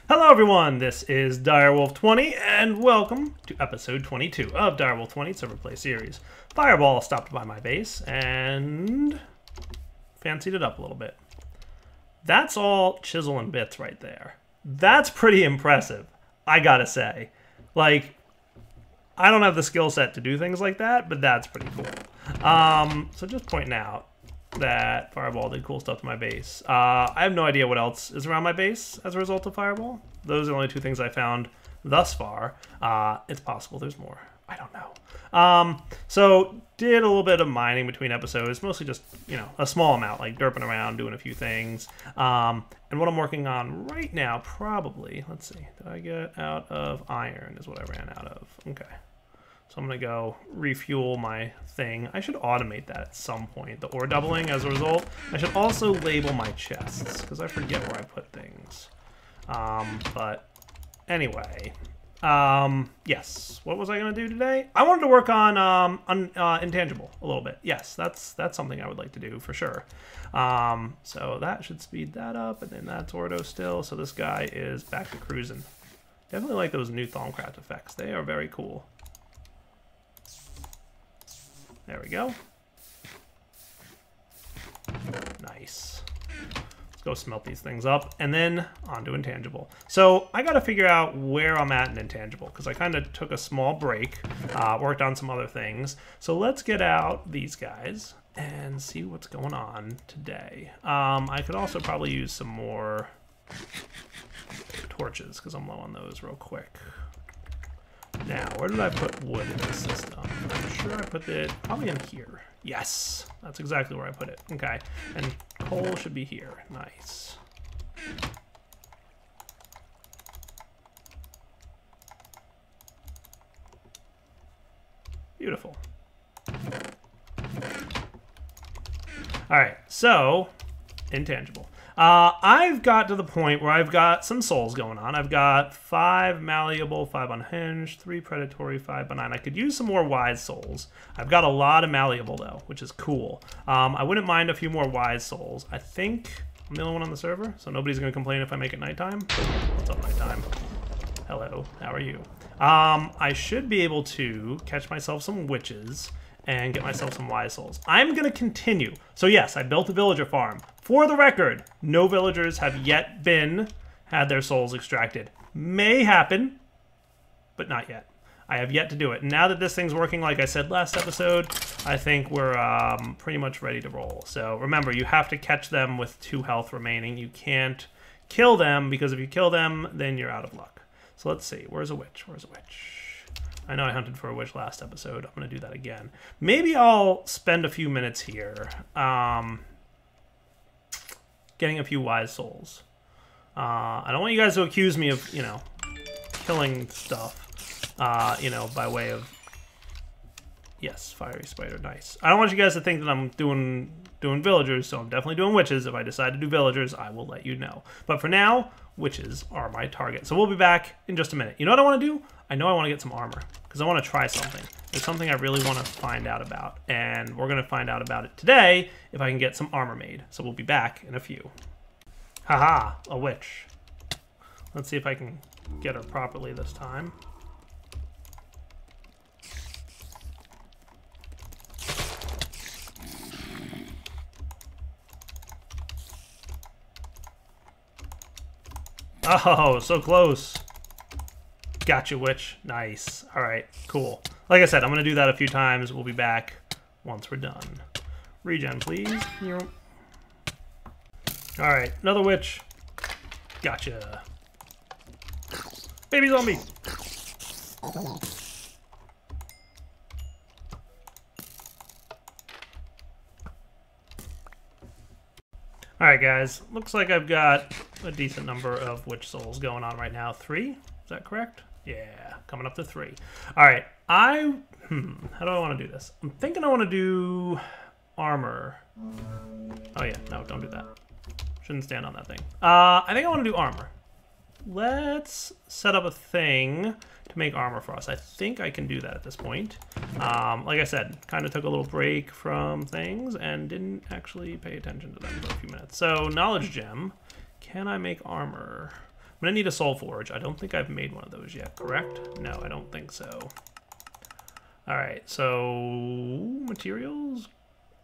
Hello everyone, this is Direwolf20, and welcome to episode 22 of Direwolf20 Server Play Series. Fireball stopped by my base and fancied it up a little bit. That's all chisel and bits right there. That's pretty impressive, I gotta say. Like, I don't have the skill set to do things like that, but that's pretty cool. So just pointing out that Fireball did cool stuff to my base. I have no idea what else is around my base as a result of Fireball. Those are the only two things I found thus far. It's possible there's more. I don't know. So did a little bit of mining between episodes, mostly just, you know, a small amount, like derping around, doing a few things. And what I'm working on right now, probably, let's see, did I get out of iron is what I ran out of. Okay. So I'm going to go refuel my thing. I should automate that at some point, the ore doubling as a result. I should also label my chests, because I forget where I put things. But anyway, yes. What was I going to do today? I wanted to work on Intangible a little bit. Yes, that's something I would like to do for sure. So that should speed that up, and then that's Ordo still. So this guy is back to cruising. Definitely like those new Thaumcraft effects. They are very cool. There we go. Nice. Let's go smelt these things up, and then on to Intangible. So I got to figure out where I'm at in Intangible, because I kind of took a small break, worked on some other things. So let's get out these guys and see what's going on today. I could also probably use some more torches, because I'm low on those real quick. Now, where did I put wood in this system? I'm sure I put it probably in here. Yes, that's exactly where I put it. Okay, and coal should be here. Nice. Beautiful. All right, so Intangible. I've got to the point where I've got some souls going on. I've got 5 malleable, 5 unhinged, 3 predatory, 5 benign. I could use some more wise souls. I've got a lot of malleable though, which is cool. I wouldn't mind a few more wise souls. I think I'm the only one on the server, so nobody's gonna complain if I make it nighttime. What's up, nighttime? Hello, how are you? I should be able to catch myself some witches and get myself some wise souls. I'm going to continue. So yes, I built a villager farm. For the record, no villagers have yet had their souls extracted. May happen, but not yet. I have yet to do it. And now that this thing's working, like I said last episode, I think we're pretty much ready to roll. So remember, you have to catch them with 2 health remaining. You can't kill them, because if you kill them, then you're out of luck. So let's see. Where's a witch? Where's a witch? I know I hunted for a witch last episode. I'm going to do that again. Maybe I'll spend a few minutes here getting a few wise souls. I don't want you guys to accuse me of, you know, killing stuff, you know, by way of... Yes, fiery spider, nice. I don't want you guys to think that I'm doing villagers, so I'm definitely doing witches. If I decide to do villagers, I will let you know. But for now, witches are my target. So we'll be back in just a minute. You know what I want to do? I know I want to get some armor, because I want to try something. There's something I really want to find out about, and we're going to find out about it today if I can get some armor made. So we'll be back in a few. Haha, a witch. Let's see if I can get her properly this time. Oh, so close. Gotcha, witch. Nice. All right, cool. Like I said, I'm going to do that a few times. We'll be back once we're done. Regen, please. All right, another witch. Gotcha. Baby zombie. All right, guys. Looks like I've got a decent number of witch souls going on right now. 3? Is that correct? Yeah, coming up to 3. All right. How do I want to do this? I'm thinking I want to do armor. Oh yeah, no, don't do that. Shouldn't stand on that thing. I think I want to do armor. Let's set up a thing to make armor for us. I think I can do that at this point. Like I said, kind of took a little break from things and didn't actually pay attention to them for a few minutes. So, knowledge gem. Can I make armor? gonna need a Soul Forge. I don't think I've made one of those yet, correct? No, I don't think so. All right, so materials,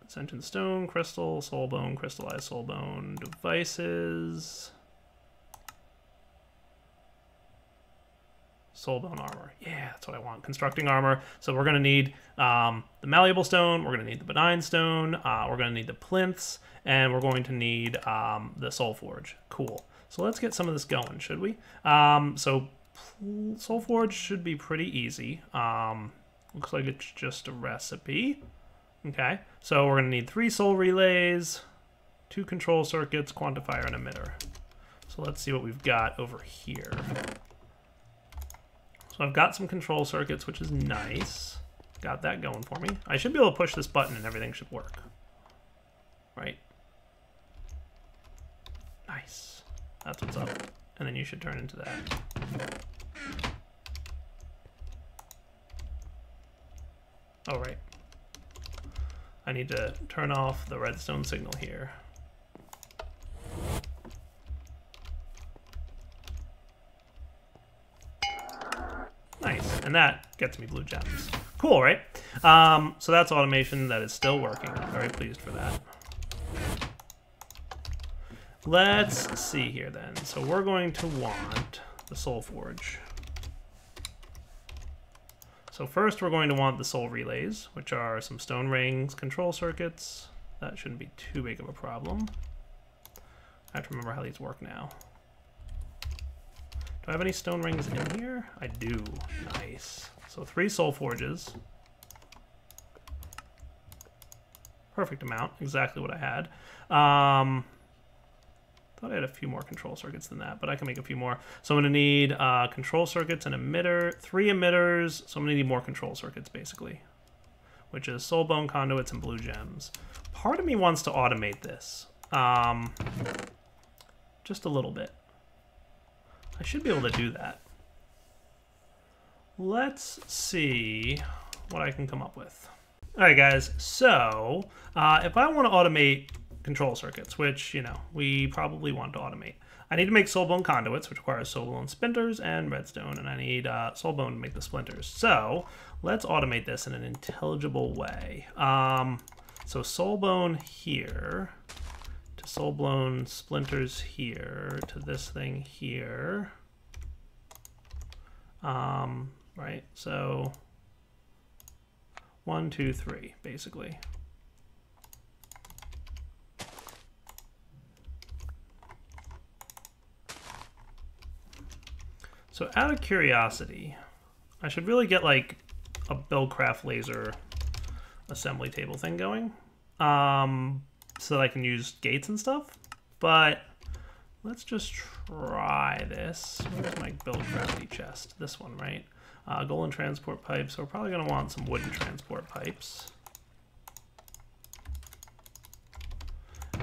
Ascension Stone, Crystal, Soul Bone, Crystallized Soul Bone, devices, Soulbone armor. Yeah, that's what I want. Constructing armor. So we're going to need the Malleable Stone. We're going to need the Benign Stone. We're going to need the Plinths. And we're going to need the Soul Forge. Cool. So let's get some of this going, should we? So Soul Forge should be pretty easy. Looks like it's just a recipe. Okay. So we're going to need 3 Soul Relays, 2 Control Circuits, Quantifier, and Emitter. So let's see what we've got over here. So I've got some control circuits, which is nice. Got that going for me. I should be able to push this button and everything should work. Right? Nice. That's what's up. And then you should turn into that. Oh, right. I need to turn off the redstone signal here. Nice, and that gets me blue gems. Cool, right? So that's automation that is still working. I'm very pleased for that. Let's see here then. So we're going to want the Soul Forge. So first we're going to want the Soul Relays, which are some stone rings, control circuits. That shouldn't be too big of a problem. I have to remember how these work now. Do I have any stone rings in here? I do. Nice. So 3 Soul Forges. Perfect amount. Exactly what I had. Thought I had a few more control circuits than that, but I can make a few more. So I'm going to need control circuits, an emitter, 3 emitters. So I'm going to need more control circuits, basically, which is soul bone conduits and blue gems. Part of me wants to automate this. Just a little bit. I should be able to do that. Let's see what I can come up with. All right, guys. So if I want to automate control circuits, which, you know, we probably want to automate, I need to make soulbone conduits, which requires soulbone splinters and redstone, and I need soulbone to make the splinters. So let's automate this in an intelligible way. So soulbone here to soulbone splinters here to this thing here. Right, so 1, 2, 3, basically. So out of curiosity, I should really get like a Buildcraft laser assembly table thing going, so that I can use gates and stuff. But let's just try this. Where's my Buildcrafty chest? This one, right? Golden transport pipes. So we're probably going to want some wooden transport pipes.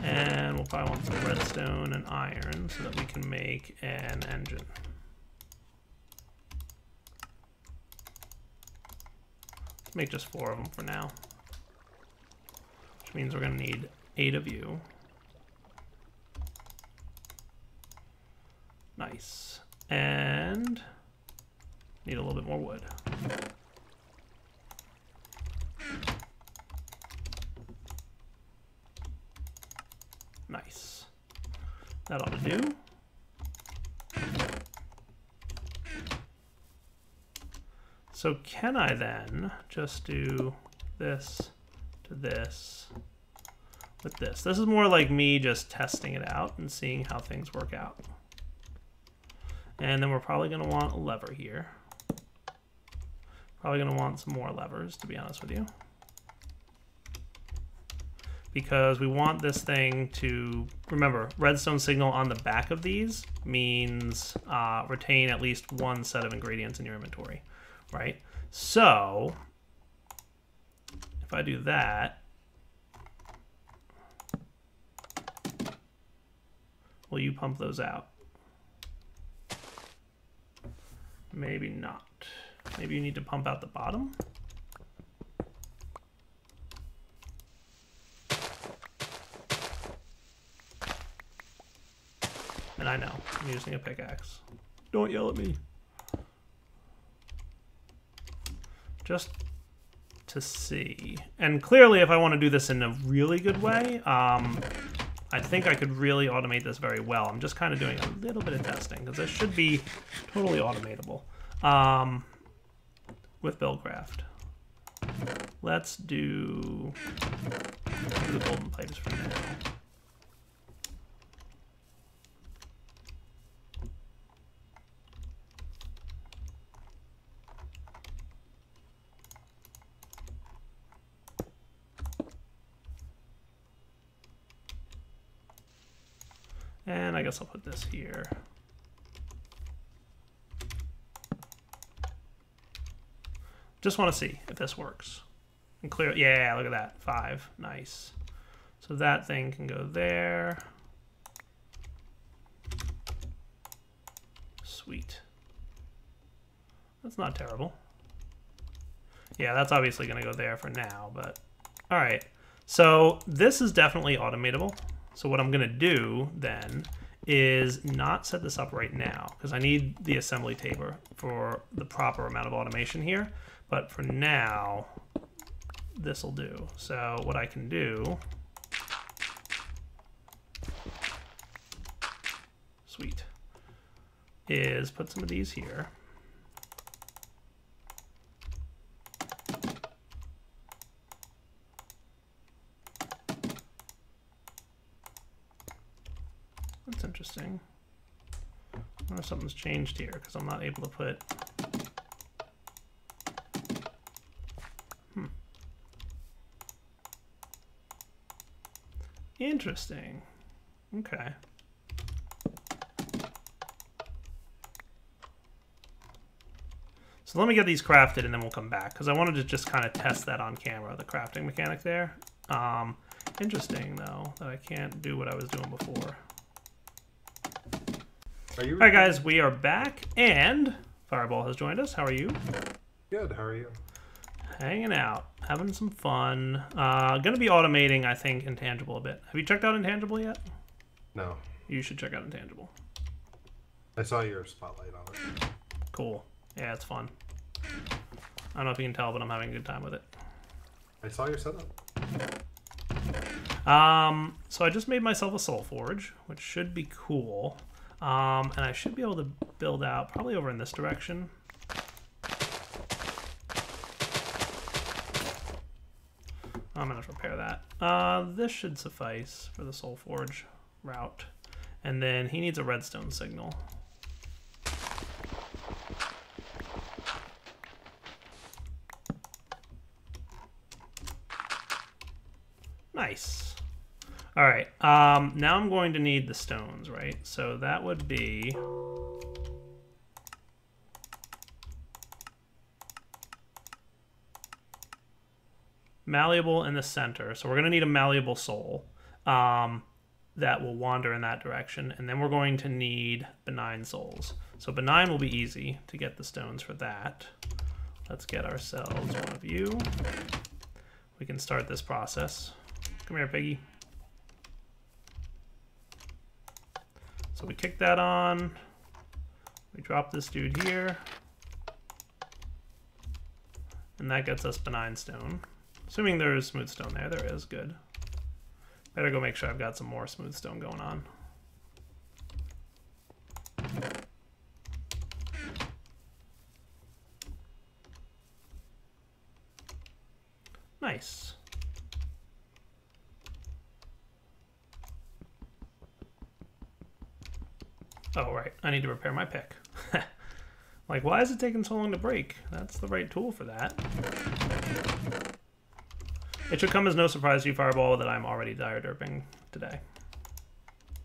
And we'll probably want some redstone and iron so that we can make an engine. Let's make just 4 of them for now. Which means we're going to need 8 of you. Nice. And need a little bit more wood. Nice. That ought to do. So can I then just do this to this with this? This is more like me just testing it out and seeing how things work out. And then we're probably going to want a lever here. Probably going to want some more levers, to be honest with you. Because we want this thing to, remember, redstone signal on the back of these means retain at least 1 set of ingredients in your inventory, right? So if I do that, will you pump those out? Maybe not. Maybe you need to pump out the bottom. And I I know. I'm using a pickaxe. Don't yell at me. Just to see. And clearly, if I want to do this in a really good way, I think I could really automate this very well. I'm just kind of doing a little bit of testing because this should be totally automatable with Buildcraft. Let's do the golden pipes for now. And I guess I'll put this here. Just want to see if this works. And clear, yeah, look at that, 5, nice. So that thing can go there. Sweet. That's not terrible. Yeah, that's obviously gonna go there for now, but all right. So this is definitely automatable. So what I'm gonna do then is not set this up right now because I need the assembly table for the proper amount of automation here. But for now, this will do. So what I can do, sweet, is put some of these here. That's interesting. I wonder if something's changed here because I'm not able to put. Interesting. Okay. So let me get these crafted and then we'll come back because I wanted to just kind of test that on camera, the crafting mechanic there. Interesting though that I can't do what I was doing before. All right, guys, we are back and Fireball has joined us. How are you? Good. How are you? Hanging out, having some fun. Gonna be automating, I think, Intangible a bit. Have you checked out Intangible yet? No. You should check out Intangible. I saw your spotlight on it. Cool. Yeah, it's fun. I don't know if you can tell, but I'm having a good time with it. I saw your setup. So I just made myself a Soul Forge, which should be cool. And I should be able to build out probably over in this direction. I'm gonna repair that. This should suffice for the Soul Forge route. And then he needs a redstone signal. Nice. All right, now I'm going to need the stones, right? So that would be malleable in the center. So we're going to need a malleable soul that will wander in that direction. And then we're going to need benign souls. So benign will be easy to get the stones for that. Let's get ourselves one of you. We can start this process. Come here, piggy. So we kick that on. We drop this dude here. And that gets us benign stone. Assuming there is smooth stone there. There is, good. Better go make sure I've got some more smooth stone going on. Nice. Oh, right. I need to repair my pick. Like, why is it taking so long to break? That's the right tool for that. It should come as no surprise to you, Fireball, that I'm already dire derping today.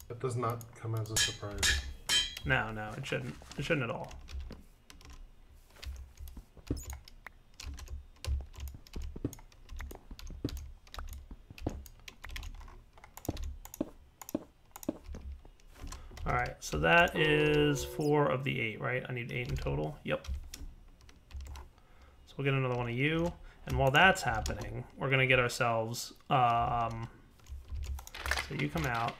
That does not come as a surprise. No, it shouldn't. It shouldn't at all. All right, so that is 4 of the 8, right? I need 8 in total. Yep. So we'll get another one of you. And while that's happening, we're going to get ourselves... so you come out.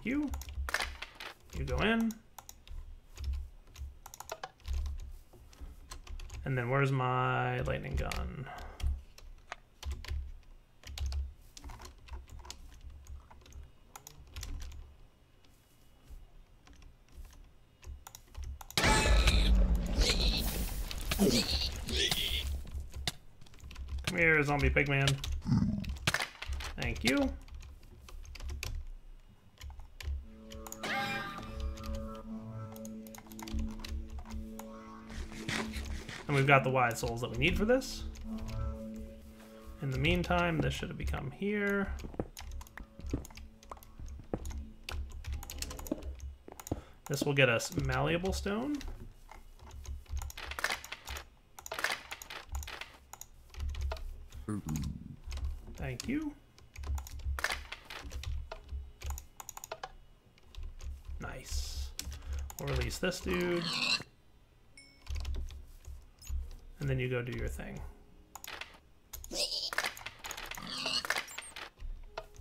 Thank you. You go in. And then where's my lightning gun? Come here, zombie pigman. Thank you. And we've got the wide souls that we need for this. In the meantime, this should have become here. This will get us malleable stone. Thank you. Nice. We'll release this dude. And then you go do your thing.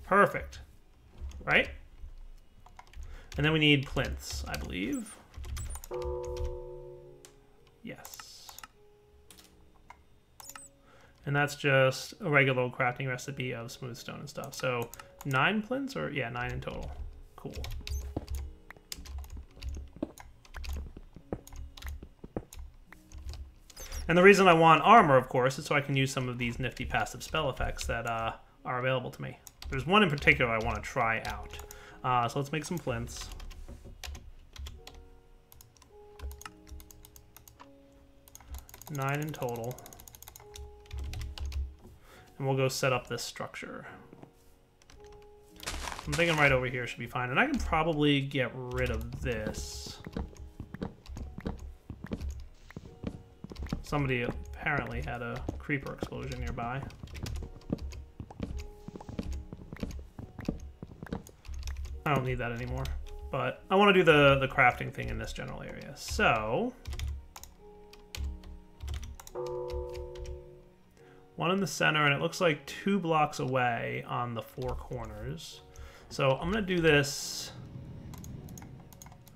Perfect. Right? And then we need plinths, I believe. Yes. And that's just a regular old crafting recipe of smooth stone and stuff. So 9 plinths, or yeah, 9 in total. Cool. And the reason I want armor, of course, is so I can use some of these nifty passive spell effects that are available to me. There's one in particular I want to try out. So let's make some plinths. Nine in total. And we'll go set up this structure. I'm thinking right over here should be fine. And I can probably get rid of this. Somebody apparently had a creeper explosion nearby. I don't need that anymore. But I want to do the crafting thing in this general area. So one in the center, and it looks like 2 blocks away on the 4 corners. So I'm going to do this,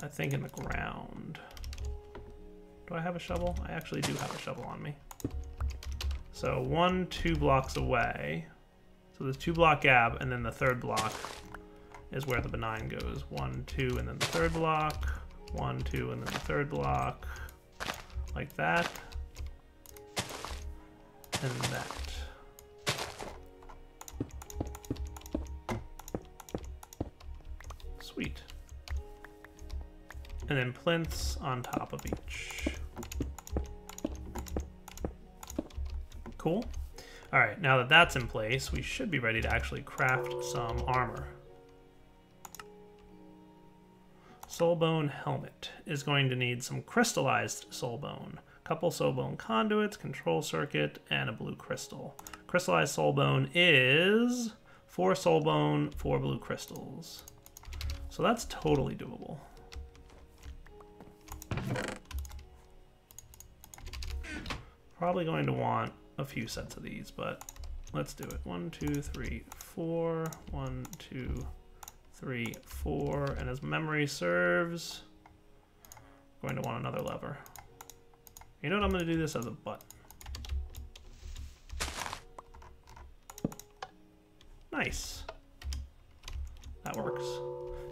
I think, in the ground. Do I have a shovel? I actually do have a shovel on me. So 1, 2 blocks away. So there's 2 block gap, and then the 3rd block is where the benign goes. 1, 2, and then the 3rd block. 1, 2, and then the 3rd block. Like that. And that. Sweet. And then plinths on top of each. Cool. All right, now that that's in place, we should be ready to actually craft some armor. Soulbone helmet is going to need some crystallized soulbone. A couple soulbone conduits, control circuit, and a blue crystal. Crystallized soulbone is 4 soulbone, 4 blue crystals. So that's totally doable. Probably going to want a few sets of these, but let's do it. 1, 2, 3, 4. 1, 2, 3, 4. And as memory serves, I'm going to want another lever. You know what? I'm going to do this as a button. Nice. That works.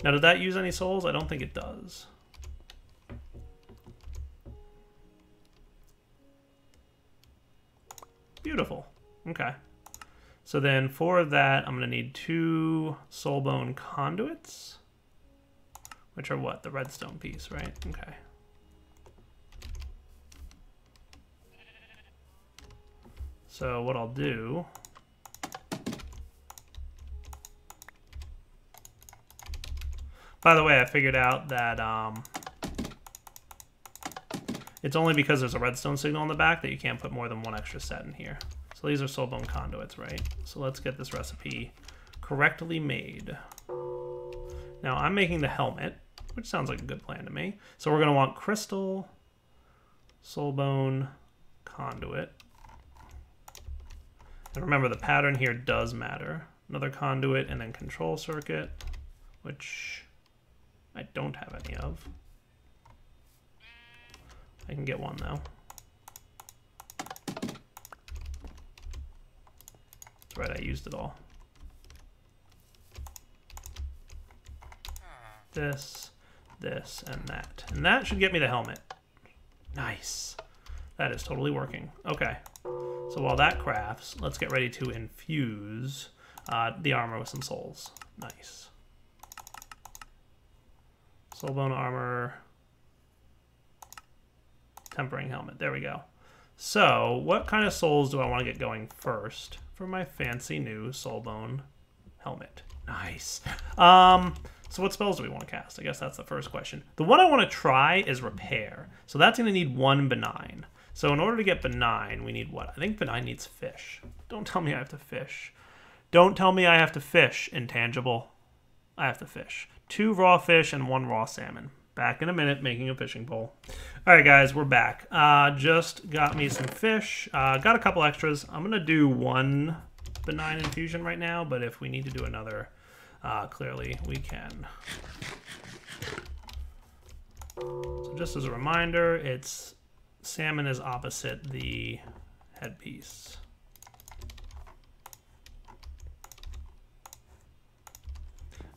Now, did that use any souls? I don't think it does. Beautiful. Okay. So then for that, I'm going to need 2 soulbone conduits, which are what? The redstone piece, right? Okay. So what I'll do... By the way, I figured out that it's only because there's a redstone signal in the back that you can't put more than 1 extra set in here. So these are soulbone conduits, right? So let's get this recipe correctly made. Now I'm making the helmet, which sounds like a good plan to me. So we're going to want crystal, soulbone, conduit. And remember, the pattern here does matter. Another conduit and then control circuit, which I don't have any of. I can get one though. That's right, I used it all. This, this, and that. And that should get me the helmet. Nice. That is totally working. Okay. So while that crafts, let's get ready to infuse the armor with some souls. Nice. Soulbone armor. Tempering helmet. There we go. So what kind of souls do I want to get going first for my fancy new Soulbone helmet? Nice. So what spells do we want to cast? I guess that's the first question. The one I want to try is Repair. So that's going to need 1 Benign. So in order to get Benign, we need what? I think Benign needs fish. Don't tell me I have to fish. Don't tell me I have to fish, Intangible. I have to fish. 2 raw fish and 1 raw salmon. Back in a minute, making a fishing pole. All right, guys, we're back. Just got me some fish. Got a couple extras. I'm going to do 1 Benign infusion right now, but if we need to do another, clearly we can. So just as a reminder, it's salmon is opposite the headpiece.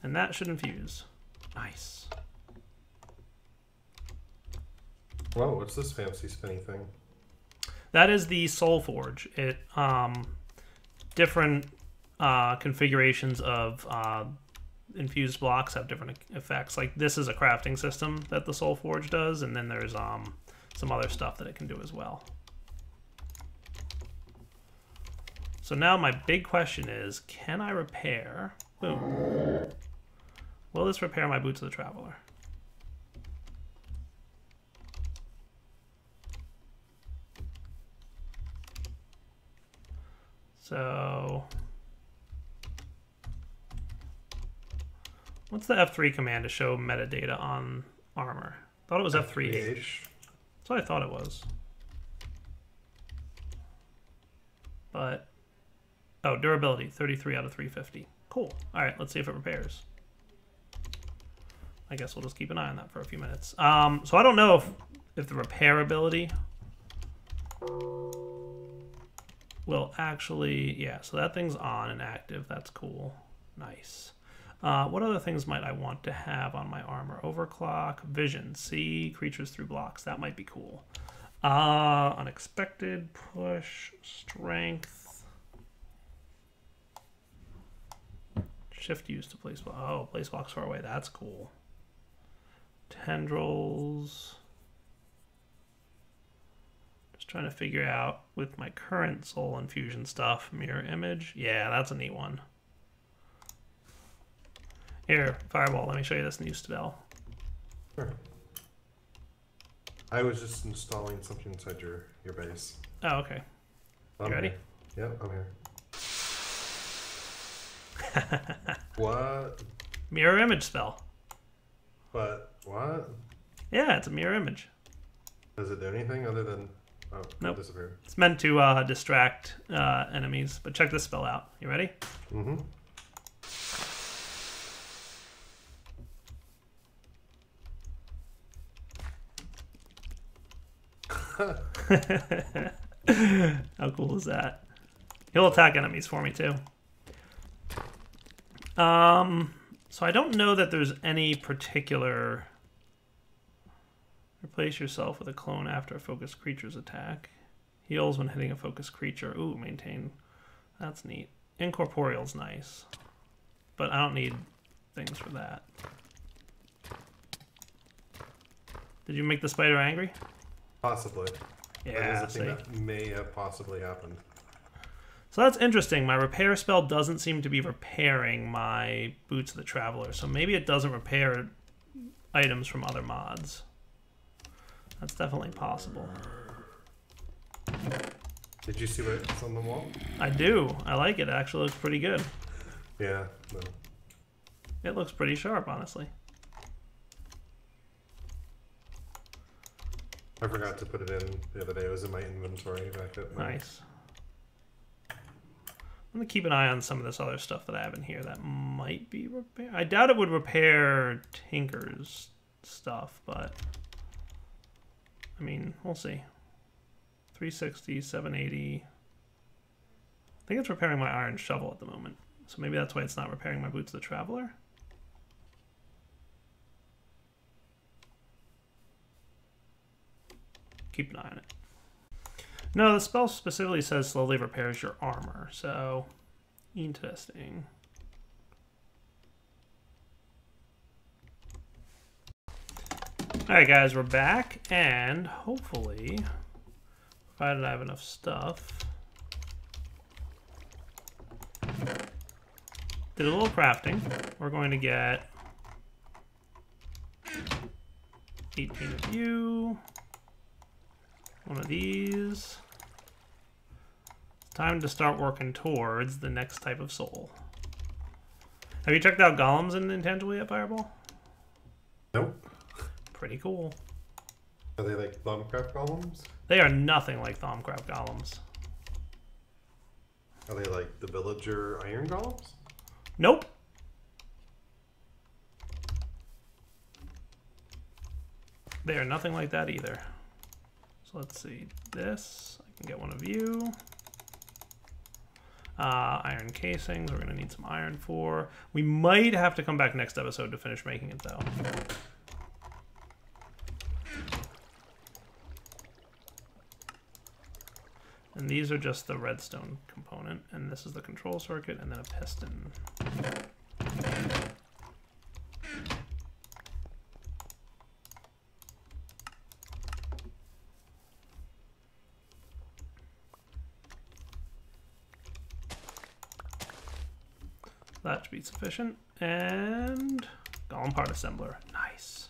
And that should infuse. Nice. Whoa, what's this fancy spinny thing? That is the Soul Forge. It different configurations of infused blocks have different effects. Like this is a crafting system that the Soul Forge does, and then there's some other stuff that it can do as well. So now my big question is, can I repair? Boom. Will this repair my Boots of the Traveler? So what's the F3 command to show metadata on armor? I thought it was F3H. That's what I thought it was. But, oh, durability, 33 out of 350. Cool. All right, let's see if it repairs. I guess we'll just keep an eye on that for a few minutes. So I don't know if the repair ability will actually, yeah, so that thing's on and active. That's cool. Nice. What other things might I want to have on my armor? Overclock, vision, see creatures through blocks. That might be cool. Unexpected, push, strength. Shift used to place block. Oh, place blocks far away. That's cool. Tendrils. Just trying to figure out with my current soul infusion stuff. Mirror image. Yeah, that's a neat one. Here, Fireball, let me show you this new spell. Sure. I was just installing something inside your base. Oh, okay. You ready? Here. Yep, I'm here. What? Mirror image spell. But what? Yeah, it's a mirror image. Does it do anything other than nope. It disappeared? It's meant to distract enemies. But check this spell out. You ready? Mm-hmm. How cool is that? He'll attack enemies for me too. So I don't know that there's any particular. Replace yourself with a clone after a focused creature's attack. Heals when hitting a focused creature. Ooh, maintain. That's neat. Incorporeal's nice, but I don't need things for that. Did you make the spider angry? Possibly. Yeah, that is a thing that may have possibly happened. So that's interesting. My repair spell doesn't seem to be repairing my Boots of the Traveler, so maybe it doesn't repair items from other mods. That's definitely possible. Did you see what's on the wall? I do. I like it. It actually looks pretty good. Yeah. No. It looks pretty sharp, honestly. I forgot to put it in the other day. It was in my inventory back at my... Nice. I'm going to keep an eye on some of this other stuff that I have in here that might be repair. I doubt it would repair Tinker's stuff, but I mean, we'll see. 360, 780. I think it's repairing my iron shovel at the moment. So maybe that's why it's not repairing my Boots of the Traveler. Keep an eye on it. No, the spell specifically says slowly repairs your armor, so interesting. Alright guys, we're back, and hopefully, provided I have enough stuff, did a little crafting. We're going to get 18 of you. One of these. It's time to start working towards the next type of soul. Have you checked out golems in Intangible yet, Fireball? Nope. Pretty cool. Are they like Thaumcraft golems? They are nothing like Thaumcraft golems. Are they like the villager iron golems? Nope. They are nothing like that either. So let's see, this, I can get one of you. Iron casings, we're gonna need some iron for. We might have to come back next episode to finish making it though. And these are just the redstone component, and this is the control circuit, and then a piston. That should be sufficient. And golem part assembler. Nice.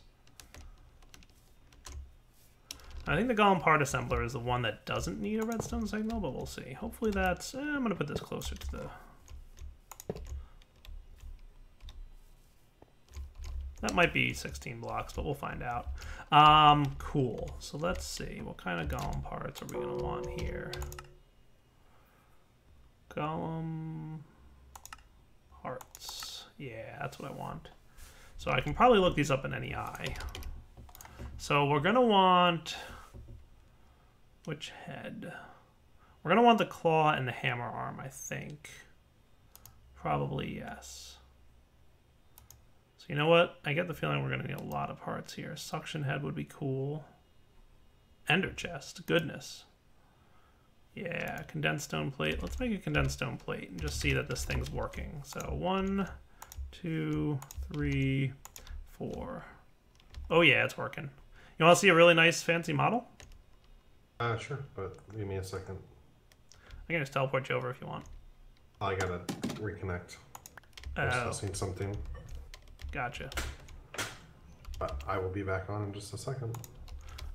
I think the golem part assembler is the one that doesn't need a redstone signal, but we'll see. Hopefully that's... I'm going to put this closer to the... That might be 16 blocks, but we'll find out. Cool. So let's see. What kind of golem parts are we going to want here? Golem... Parts. Yeah, that's what I want. So I can probably look these up in NEI. So we're going to want... Which head? We're going to want the claw and the hammer arm, I think. Probably yes. So you know what? I get the feeling we're going to need a lot of parts here. Suction head would be cool. Ender chest. Goodness. Yeah, condensed stone plate. Let's make a condensed stone plate and just see that this thing's working. So 1, 2, 3, 4. Oh yeah, it's working. You want to see a really nice fancy model? Sure, but give me a second. I can just teleport you over if you want. I gotta reconnect. I'm processing something. Gotcha. But I will be back on in just a second.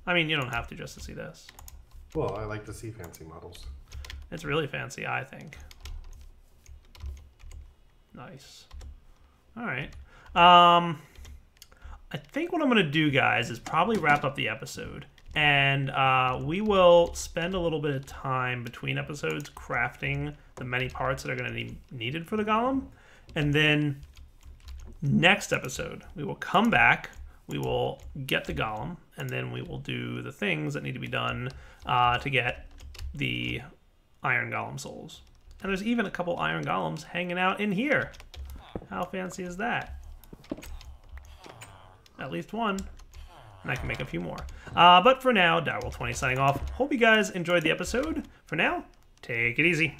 I mean, you don't have to just to see this. Well, I like to see fancy models. It's really fancy, I think. Nice. All right. I think what I'm going to do, guys, is probably wrap up the episode. And we will spend a little bit of time between episodes crafting the many parts that are going to be needed for the golem. And then next episode, we will come back. We will get the golem, and then we will do the things that need to be done to get the iron golem souls. And there's even a couple iron golems hanging out in here. How fancy is that? At least one. And I can make a few more. But for now, Direwolf20 signing off. Hope you guys enjoyed the episode. For now, take it easy.